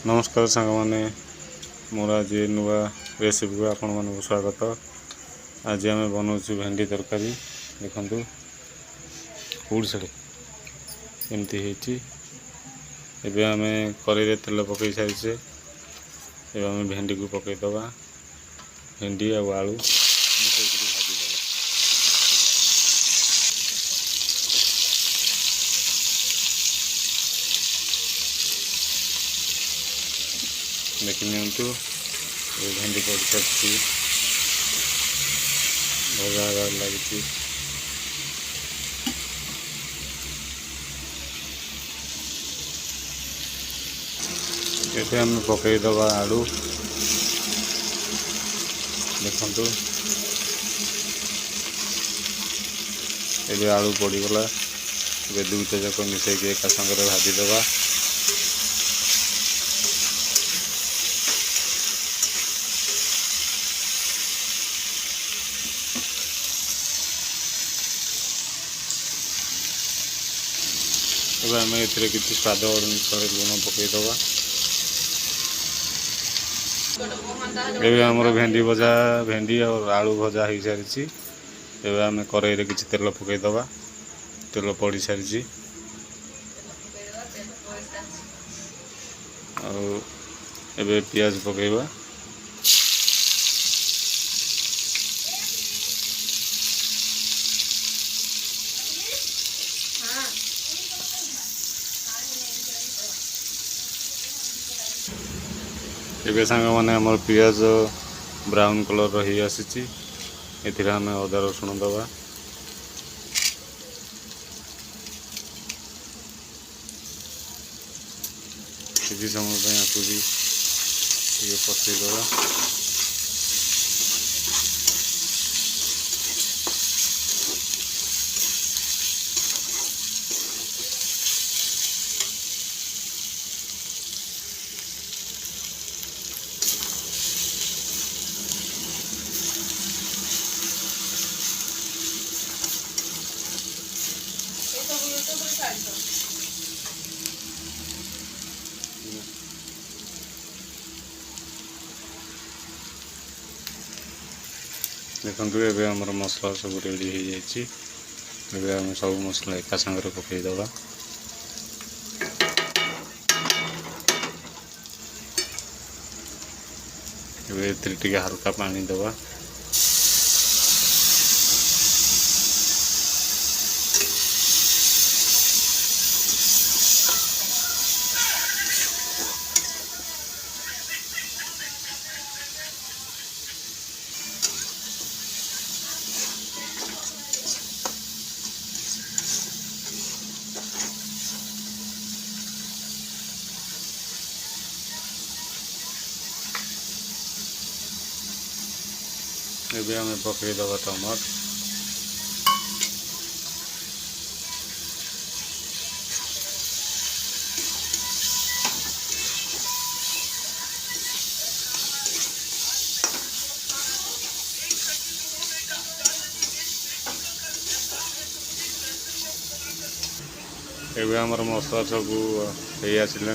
नमस्कार सांग मैंने मोर आज नुआ रेसिपी को आपण मानक स्वागत। आज आम बनाऊँ भेंडी तरकारी। देखु कौड़ से एमती एबे आम कड़े तेल पकई सारी आम भेंडी को पकईदबा। भेंडी आ आलू देखी नियंतु भेंडी पड़ सारी भजा लगी। ये आम पकईदबा आलू। देखु ये आलू पड़गला। ये दुईटा जाक मिसेक एका संगे भाजीदबा। अब आम ए किसी स्वाद अनुसार लुण पकईदबा। ये आमर भेंडी भजा भेंडी और आलू भजा हो सारी। एवं आम कड़े किसी तेल पकईदबा। तेल पड़ सारी और पियाज पकईबा। एबे सांग माने हमर पियाज ब्राउन कलर रही आसी। एथिरा हमें अदा रसुण दबा। किसी समय आपको भी पसईदबा। देखु ये आम मसला सब रेडी हो जाए। आम सब मसला एका सांगे पकईदबा। टे हल्का पानी दबा। ये आम पकईदबा टमाटर। ये आमर मसला सब हो आसला।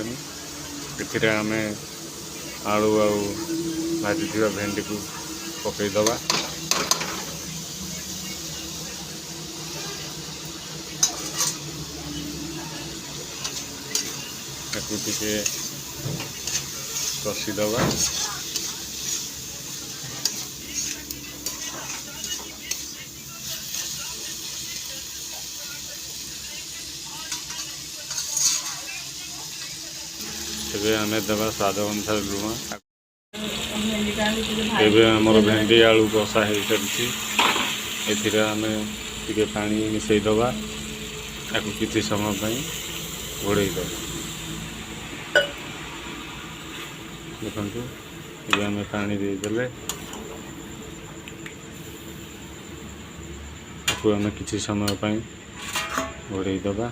ए आम आलू आ भाजी भेंडी को पकईदबा। टे कषीदबा। आम दबा स्वाद अनुसार लुण। एमर भेंडी आलू कषा हो सारी। आम टे पानी मिसईदबा। किसी समय घोड़ईदबा। देखु ये आम पानी देदेले आम किसी समय घोड़ईदबा।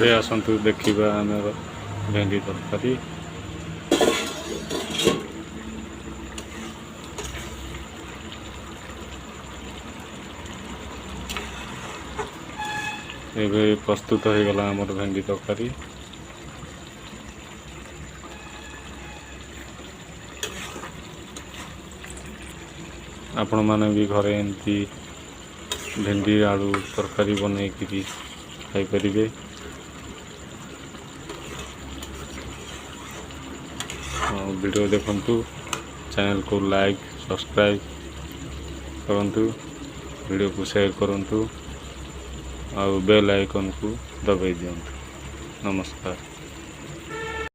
आसतु देखा आम भेंडी तरकारी। ଏବେ ପ୍ରସ୍ତୁତ ହୋଇଗଲା ଆମର ଭେଣ୍ଡି ତରକାରୀ। ଆପଣମାନେ ବି ଘରେ ଏମିତି ଭେଣ୍ଡି ଆଳୁ ତରକାରୀ ବନେଇକିରି ଖାଇପାରିବେ। ଭିଡ଼ିଓ ଦେଖନ୍ତୁ, ଚ୍ୟାନେଲକୁ ଲାଇକ୍ ସବସ୍କ୍ରାଇବ୍ କରନ୍ତୁ, ଭିଡ଼ିଓକୁ ସେୟାର କରନ୍ତୁ ଆଉ ବେଲ୍ ଆଇକନ୍କୁ ଦବାଇ ଦିଅନ୍ତୁ। ନମସ୍କାର।